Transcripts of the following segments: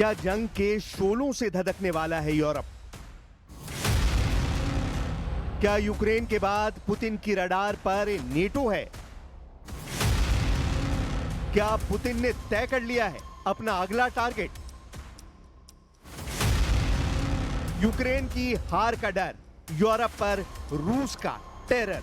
क्या जंग के शोलों से धधकने वाला है यूरोप? क्या यूक्रेन के बाद पुतिन की रडार पर नेटो है? क्या पुतिन ने तय कर लिया है अपना अगला टारगेट? यूक्रेन की हार का डर, यूरोप पर रूस का टेरर।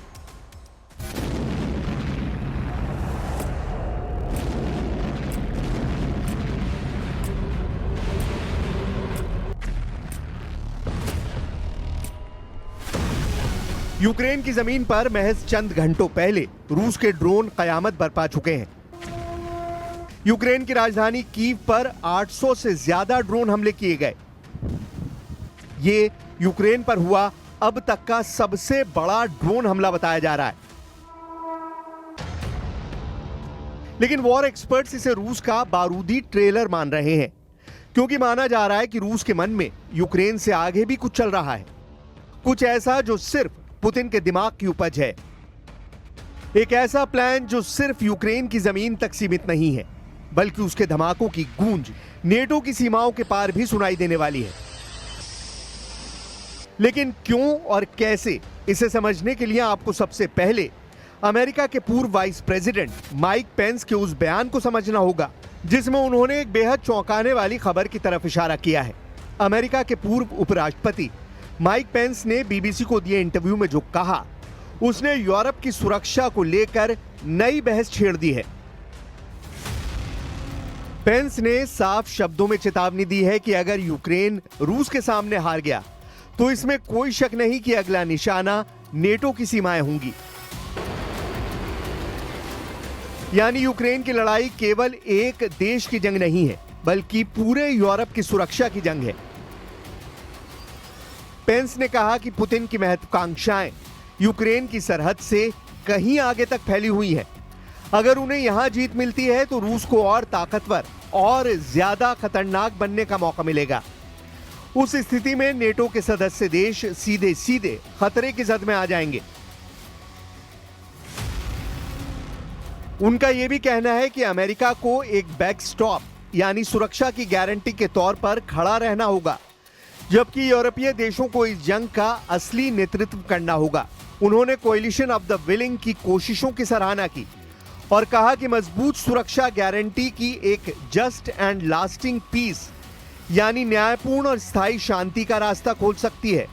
यूक्रेन की जमीन पर महज चंद घंटों पहले रूस के ड्रोन कयामत बरपा चुके हैं। यूक्रेन की राजधानी कीव पर 800 से ज्यादा ड्रोन हमले किए गए। ये यूक्रेन पर हुआ अब तक का सबसे बड़ा ड्रोन हमला बताया जा रहा है। लेकिन वॉर एक्सपर्ट्स इसे रूस का बारूदी ट्रेलर मान रहे हैं, क्योंकि माना जा रहा है कि रूस के मन में यूक्रेन से आगे भी कुछ चल रहा है, कुछ ऐसा जो सिर्फ पुतिन के दिमाग की उपज है। एक ऐसा प्लान जो सिर्फ यूक्रेन की जमीन तक सीमित नहीं है, बल्कि उसके धमाकों की गूंज नेटो की सीमाओं के पार भी सुनाई देने वाली है। लेकिन क्यों और कैसे, इसे समझने के लिए आपको सबसे पहले अमेरिका के पूर्व वाइस प्रेसिडेंट माइक पेंस के उस बयान को समझना होगा, जिसमें उन्होंने एक बेहद चौंकाने वाली खबर की तरफ इशारा किया है। अमेरिका के पूर्व उपराष्ट्रपति माइक पेंस ने बीबीसी को दिए इंटरव्यू में जो कहा, उसने यूरोप की सुरक्षा को लेकर नई बहस छेड़ दी है। पेंस ने साफ शब्दों में चेतावनी दी है कि अगर यूक्रेन रूस के सामने हार गया तो इसमें कोई शक नहीं कि अगला निशाना नेटो की सीमाएं होंगी। यानी यूक्रेन की लड़ाई केवल एक देश की जंग नहीं है, बल्कि पूरे यूरोप की सुरक्षा की जंग है। पेंस ने कहा कि पुतिन की महत्वाकांक्षाएं यूक्रेन की सरहद से कहीं आगे तक फैली हुई हैं। अगर उन्हें यहां जीत मिलती है तो रूस को और ताकतवर और ज्यादा खतरनाक बनने का मौका मिलेगा। उस स्थिति में नेटो के सदस्य देश सीधे सीधे खतरे की जद में आ जाएंगे। उनका यह भी कहना है कि अमेरिका को एक बैकस्टॉप यानी सुरक्षा की गारंटी के तौर पर खड़ा रहना होगा, जबकि यूरोपीय देशों को इस जंग का असली नेतृत्व करना होगा। उन्होंने कोएलिशन ऑफ द विलिंग की कोशिशों की सराहना की और कहा कि मजबूत सुरक्षा गारंटी की एक जस्ट एंड लास्टिंग पीस यानी न्यायपूर्ण और स्थायी शांति का रास्ता खोल सकती है।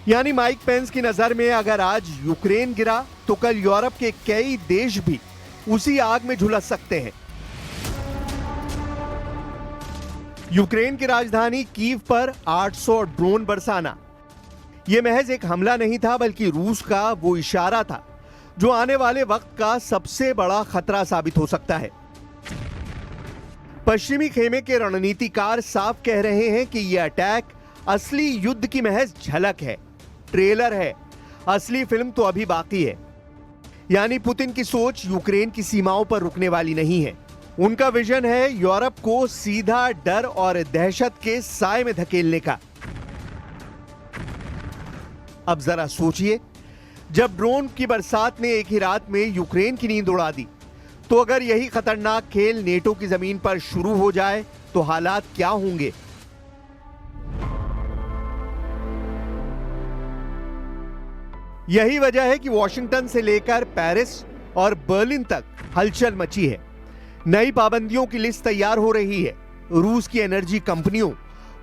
यानी माइक पेंस की नजर में अगर आज यूक्रेन गिरा तो कल यूरोप के कई देश भी उसी आग में झुलस सकते हैं। यूक्रेन की राजधानी कीव पर 800 ड्रोन बरसाना, यह महज एक हमला नहीं था, बल्कि रूस का वो इशारा था जो आने वाले वक्त का सबसे बड़ा खतरा साबित हो सकता है। पश्चिमी खेमे के रणनीतिकार साफ कह रहे हैं कि यह अटैक असली युद्ध की महज झलक है, ट्रेलर है। असली फिल्म तो अभी बाकी है। यानी पुतिन की सोच यूक्रेन की सीमाओं पर रुकने वाली नहीं है। उनका विजन है यूरोप को सीधा डर और दहशत के साए में धकेलने का। अब जरा सोचिए, जब ड्रोन की बरसात ने एक ही रात में यूक्रेन की नींद उड़ा दी, तो अगर यही खतरनाक खेल नेटो की जमीन पर शुरू हो जाए तो हालात क्या होंगे? यही वजह है कि वॉशिंगटन से लेकर पेरिस और बर्लिन तक हलचल मची है। नई पाबंदियों की लिस्ट तैयार हो रही है। रूस की एनर्जी कंपनियों,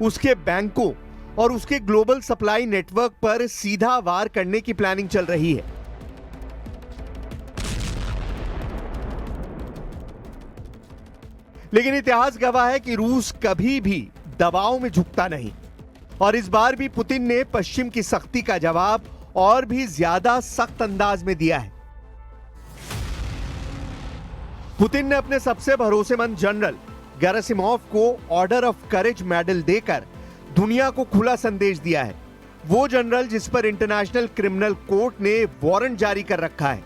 उसके बैंकों और उसके ग्लोबल सप्लाई नेटवर्क पर सीधा वार करने की प्लानिंग चल रही है। लेकिन इतिहास गवाह है कि रूस कभी भी दबाव में झुकता नहीं, और इस बार भी पुतिन ने पश्चिम की सख्ती का जवाब और भी ज्यादा सख्त अंदाज में दिया है। पुतिन ने अपने सबसे भरोसेमंद जनरल गेरासिमोव को ऑर्डर ऑफ करेज मेडल देकर दुनिया को खुला संदेश दिया है। वो जनरल जिस पर इंटरनेशनल क्रिमिनल कोर्ट ने वारंट जारी कर रखा है।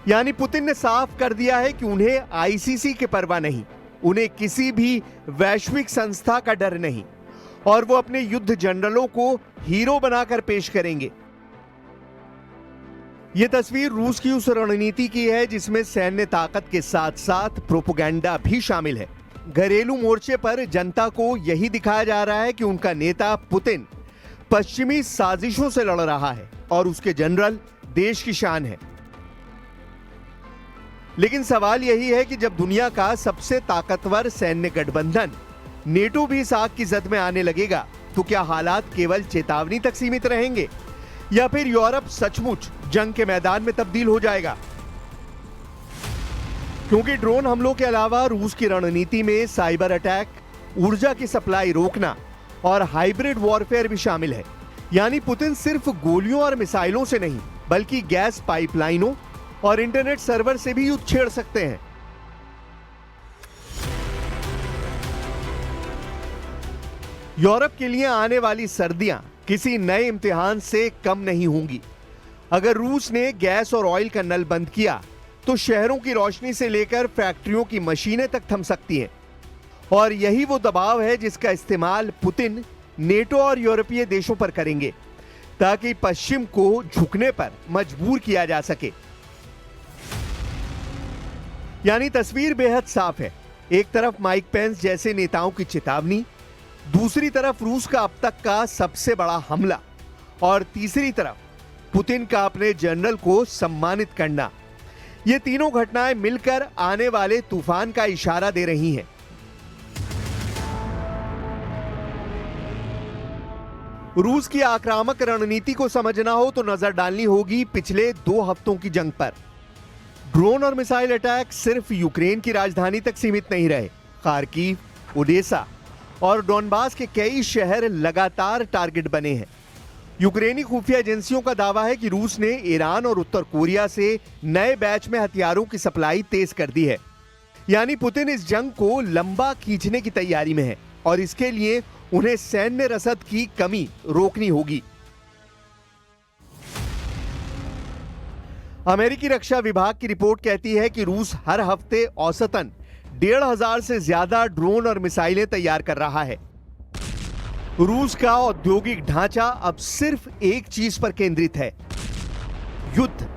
यानी पुतिन ने साफ कर दिया है कि उन्हें आईसीसी की परवाह नहीं, उन्हें किसी भी वैश्विक संस्था का डर नहीं, और वो अपने युद्ध जनरलों को हीरो बनाकर पेश करेंगे। यह तस्वीर रूस की उस रणनीति की है जिसमें सैन्य ताकत के साथ साथ प्रोपेगेंडा भी शामिल है। घरेलू मोर्चे पर जनता को यही दिखाया जा रहा है कि उनका नेता पुतिन पश्चिमी साजिशों से लड़ रहा है और उसके जनरल देश की शान है। लेकिन सवाल यही है कि जब दुनिया का सबसे ताकतवर सैन्य गठबंधन नेटो भी इस आग की जद में आने लगेगा, तो क्या हालात केवल चेतावनी तक सीमित रहेंगे या फिर यूरोप सचमुच जंग के मैदान में तब्दील हो जाएगा? क्योंकि ड्रोन हमलों के अलावा रूस की रणनीति में साइबर अटैक, ऊर्जा की सप्लाई रोकना और हाइब्रिड वॉरफेयर भी शामिल है। यानी पुतिन सिर्फ गोलियों और मिसाइलों से नहीं, बल्कि गैस पाइपलाइनों और इंटरनेट सर्वर से भी युद्ध छेड़ सकते हैं। यूरोप के लिए आने वाली सर्दियां किसी नए इम्तिहान से कम नहीं होंगी। अगर रूस ने गैस और ऑयल का नल बंद किया तो शहरों की रोशनी से लेकर फैक्ट्रियों की मशीनें तक थम सकती हैं। और यही वो दबाव है जिसका इस्तेमाल पुतिन नेटो और यूरोपीय देशों पर करेंगे, ताकि पश्चिम को झुकने पर मजबूर किया जा सके। यानी तस्वीर बेहद साफ है। एक तरफ माइक पेंस जैसे नेताओं की चेतावनी, दूसरी तरफ रूस का अब तक का सबसे बड़ा हमला और तीसरी तरफ पुतिन का अपने जनरल को सम्मानित करना। ये तीनों घटनाएं मिलकर आने वाले तूफान का इशारा दे रही हैं। रूस की आक्रामक रणनीति को समझना हो तो नजर डालनी होगी पिछले 2 हफ्तों की जंग पर। ड्रोन और मिसाइल अटैक सिर्फ यूक्रेन की राजधानी तक सीमित नहीं रहे। खार्किव, ओडेसा और डोनबास के कई शहर लगातार टारगेट बने हैं। यूक्रेनी खुफिया एजेंसियों का दावा है कि रूस ने ईरान और उत्तर कोरिया से नए बैच में हथियारों की सप्लाई तेज कर दी है। यानी पुतिन इस जंग को लंबा खींचने की तैयारी में है और इसके लिए उन्हें सैन्य रसद की कमी रोकनी होगी। अमेरिकी रक्षा विभाग की रिपोर्ट कहती है कि रूस हर हफ्ते औसतन 1,500 से ज्यादा ड्रोन और मिसाइलें तैयार कर रहा है। रूस का औद्योगिक ढांचा अब सिर्फ एक चीज पर केंद्रित है, युद्ध।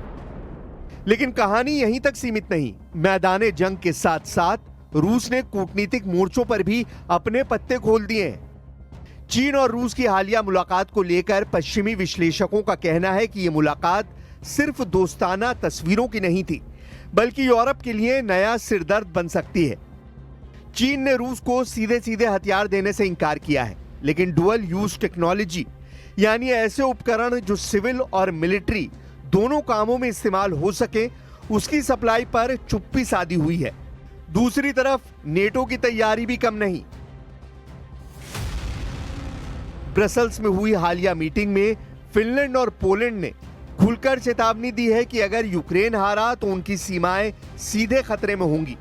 लेकिन कहानी यहीं तक सीमित नहीं। मैदाने जंग के साथ साथ रूस ने कूटनीतिक मोर्चों पर भी अपने पत्ते खोल दिए हैं। चीन और रूस की हालिया मुलाकात को लेकर पश्चिमी विश्लेषकों का कहना है कि यह मुलाकात सिर्फ दोस्ताना तस्वीरों की नहीं थी, बल्कि यूरोप के लिए नया सिरदर्द बन सकती है। चीन ने रूस को सीधे सीधे हथियार देने से इंकार किया है, लेकिन डुअल यूज टेक्नोलॉजी यानी ऐसे उपकरण जो सिविल और मिलिट्री दोनों कामों में इस्तेमाल हो सके, उसकी सप्लाई पर चुप्पी साधी हुई है। दूसरी तरफ नेटो की तैयारी भी कम नहीं। ब्रसल्स में हुई हालिया मीटिंग में फिनलैंड और पोलैंड ने खुलकर चेतावनी दी है कि अगर यूक्रेन हारा तो उनकी सीमाएं सीधे खतरे में होंगी।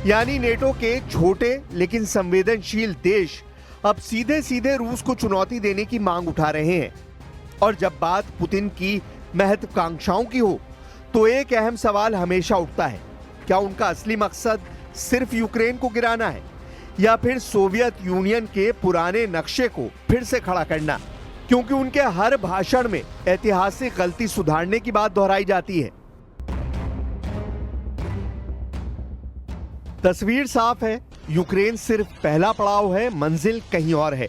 यानी नेटो के छोटे लेकिन संवेदनशील देश अब सीधे सीधे रूस को चुनौती देने की मांग उठा रहे हैं। और जब बात पुतिन की महत्वाकांक्षाओं की हो तो एक अहम सवाल हमेशा उठता है, क्या उनका असली मकसद सिर्फ यूक्रेन को गिराना है या फिर सोवियत यूनियन के पुराने नक्शे को फिर से खड़ा करना? क्योंकि उनके हर भाषण में ऐतिहासिक गलती सुधारने की बात दोहराई जाती है। तस्वीर साफ है, यूक्रेन सिर्फ पहला पड़ाव है, मंजिल कहीं और है।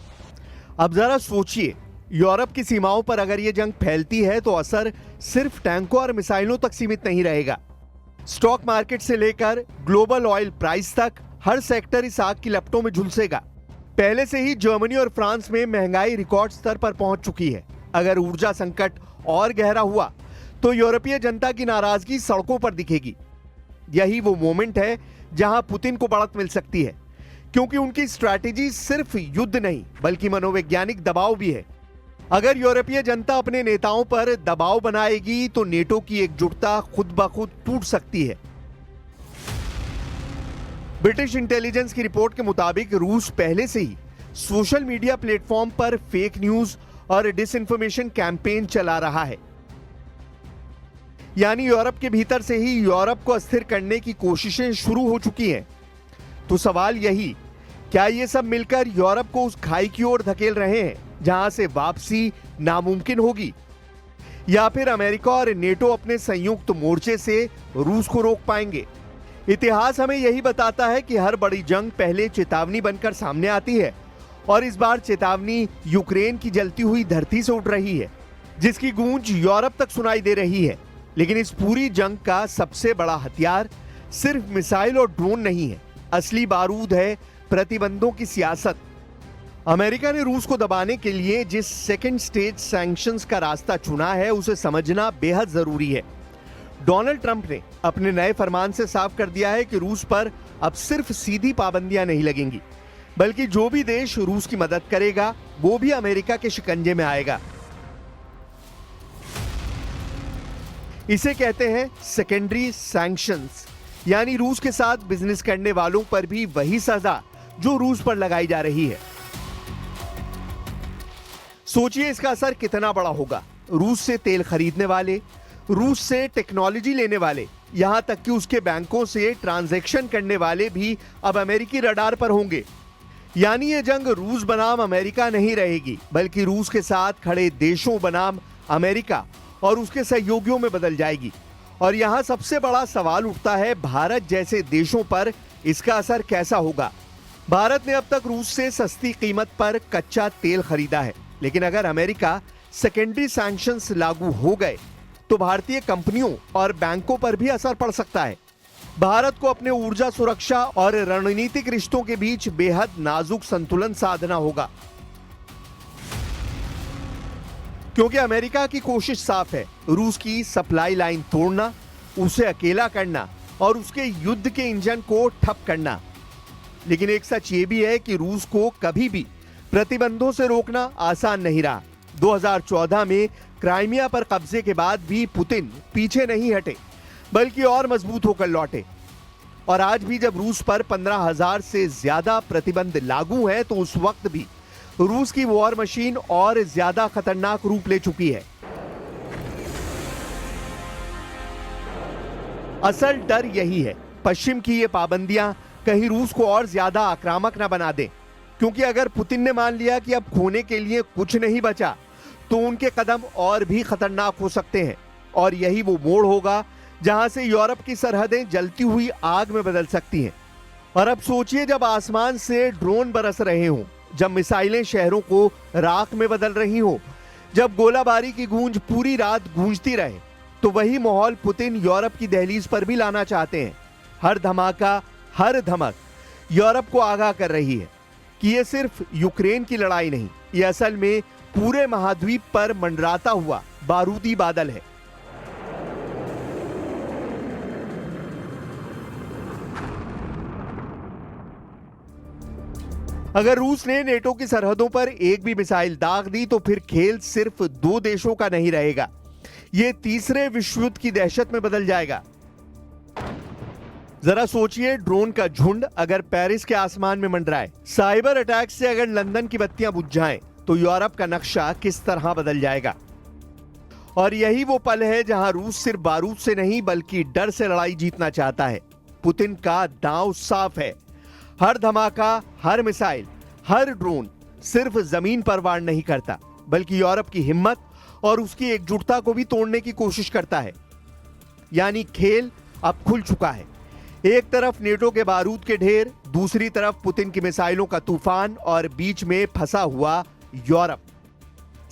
अब जरा सोचिए, यूरोप की सीमाओं पर अगर यह जंग फैलती है तो असर सिर्फ टैंकों और मिसाइलों तक सीमित नहीं रहेगा। स्टॉक मार्केट से लेकर ग्लोबल ऑयल प्राइस तक हर सेक्टर इस आग की लपटों में झुलसेगा। पहले से ही जर्मनी और फ्रांस में महंगाई रिकॉर्ड स्तर पर पहुंच चुकी है। अगर ऊर्जा संकट और गहरा हुआ तो यूरोपीय जनता की नाराजगी सड़कों पर दिखेगी। यही वो मोमेंट है जहां पुतिन को बढ़त मिल सकती है, क्योंकि उनकी स्ट्रैटेजी सिर्फ युद्ध नहीं बल्कि मनोवैज्ञानिक दबाव भी है। अगर यूरोपीय जनता अपने नेताओं पर दबाव बनाएगी तो नेटो की एकजुटता खुद ब खुद टूट सकती है। ब्रिटिश इंटेलिजेंस की रिपोर्ट के मुताबिक रूस पहले से ही सोशल मीडिया प्लेटफॉर्म पर फेक न्यूज और डिसइंफॉर्मेशन कैंपेन चला रहा है। यानी यूरोप के भीतर से ही यूरोप को अस्थिर करने की कोशिशें शुरू हो चुकी हैं। तो सवाल यही, क्या ये सब मिलकर यूरोप को उस खाई की ओर धकेल रहे हैं जहां से वापसी नामुमकिन होगी? या फिर अमेरिका और नेटो अपने संयुक्त मोर्चे से रूस को रोक पाएंगे? इतिहास हमें यही बताता है कि हर बड़ी जंग पहले चेतावनी बनकर सामने आती है, और इस बार चेतावनी यूक्रेन की जलती हुई धरती से उठ रही है, जिसकी गूंज यूरोप तक सुनाई दे रही है। लेकिन इस पूरी जंग का सबसे बड़ा हथियार सिर्फ मिसाइल और ड्रोन नहीं है, असली बारूद है प्रतिबंधों की सियासत। अमेरिका ने रूस को दबाने के लिए जिस सेकंड स्टेज सैंक्शंस का रास्ता चुना है, उसे समझना बेहद जरूरी है। डोनाल्ड ट्रंप ने अपने नए फरमान से साफ कर दिया है कि रूस पर अब सिर्फ सीधी पाबंदियां नहीं लगेंगी, बल्कि जो भी देश रूस की मदद करेगा वो भी अमेरिका के शिकंजे में आएगा। इसे कहते हैं सेकेंडरी सैंक्शंस, यानी रूस के साथ बिजनेस करने वालों पर भी वही सजा जो रूस पर लगाई जा रही है। सोचिए इसका असर कितना बड़ा होगा। रूस से तेल खरीदने वाले, रूस से टेक्नोलॉजी लेने वाले, यहां तक कि उसके बैंकों से ट्रांजैक्शन करने वाले भी अब अमेरिकी रडार पर होंगे। यानी ये जंग रूस बनाम अमेरिका नहीं रहेगी, बल्कि रूस के साथ खड़े देशों बनाम अमेरिका और उसके सहयोगियों में बदल जाएगी। और यहां सबसे बड़ा सवाल उठता है, भारत जैसे देशों पर इसका असर कैसा होगा? भारत ने अब तक रूस से सस्ती कीमत पर कच्चा तेल खरीदा है, लेकिन अगर अमेरिका सेकेंडरी सैंक्शंस लागू हो गए तो भारतीय कंपनियों और बैंकों पर भी असर पड़ सकता है। भारत को अपने ऊर्जा सुरक्षा और रणनीतिक रिश्तों के बीच बेहद नाजुक संतुलन साधना होगा, क्योंकि अमेरिका की कोशिश साफ है, रूस की सप्लाई लाइन तोड़ना, उसे अकेला करना और उसके युद्ध के इंजन को ठप करना। लेकिन एक सच ये भी है कि रूस को कभी भी प्रतिबंधों से रोकना आसान नहीं रहा। 2014 में क्राइमिया पर कब्जे के बाद भी पुतिन पीछे नहीं हटे, बल्कि और मजबूत होकर लौटे। और आज भी जब रूस पर 15,000 से ज्यादा प्रतिबंध लागू हैं, तो उस वक्त भी रूस की वॉर मशीन और ज्यादा खतरनाक रूप ले चुकी है। असल डर यही है, पश्चिम की ये पाबंदियां कहीं रूस को और ज्यादा आक्रामक न बना दें, क्योंकि अगर पुतिन ने मान लिया कि अब खोने के लिए कुछ नहीं बचा, तो उनके कदम और भी खतरनाक हो सकते हैं। और यही वो मोड़ होगा जहां से यूरोप की सरहदें जलती हुई आग में बदल सकती हैं। और अब सोचिए, जब आसमान से ड्रोन बरस रहे हों, जब मिसाइलें शहरों को राख में बदल रही हो, जब गोलाबारी की गूंज पूरी रात गूंजती रहे, तो वही माहौल पुतिन यूरोप की दहलीज पर भी लाना चाहते हैं। हर धमाका, हर धमक यूरोप को आगाह कर रही है कि यह सिर्फ यूक्रेन की लड़ाई नहीं, यह असल में पूरे महाद्वीप पर मंडराता हुआ बारूदी बादल है। अगर रूस ने नेटो की सरहदों पर एक भी मिसाइल दाग दी, तो फिर खेल सिर्फ 2 देशों का नहीं रहेगा, यह तीसरे विश्व युद्ध की दहशत में बदल जाएगा। जरा सोचिए, ड्रोन का झुंड अगर पेरिस के आसमान में मंडराए, साइबर अटैक से अगर लंदन की बत्तियां बुझ जाएं, तो यूरोप का नक्शा किस तरह बदल जाएगा। और यही वो पल है जहां रूस सिर्फ बारूद से नहीं, बल्कि डर से लड़ाई जीतना चाहता है। पुतिन का दांव साफ है, हर धमाका, हर मिसाइल, हर ड्रोन सिर्फ जमीन पर वार नहीं करता, बल्कि यूरोप की हिम्मत और उसकी एकजुटता को भी तोड़ने की कोशिश करता है। यानी खेल अब खुल चुका है। एक तरफ नेटो के बारूद के ढेर, दूसरी तरफ पुतिन की मिसाइलों का तूफान और बीच में फंसा हुआ यूरोप।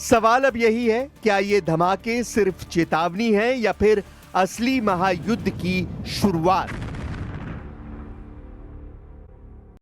सवाल अब यही है, क्या ये धमाके सिर्फ चेतावनी है या फिर असली महायुद्ध की शुरुआत?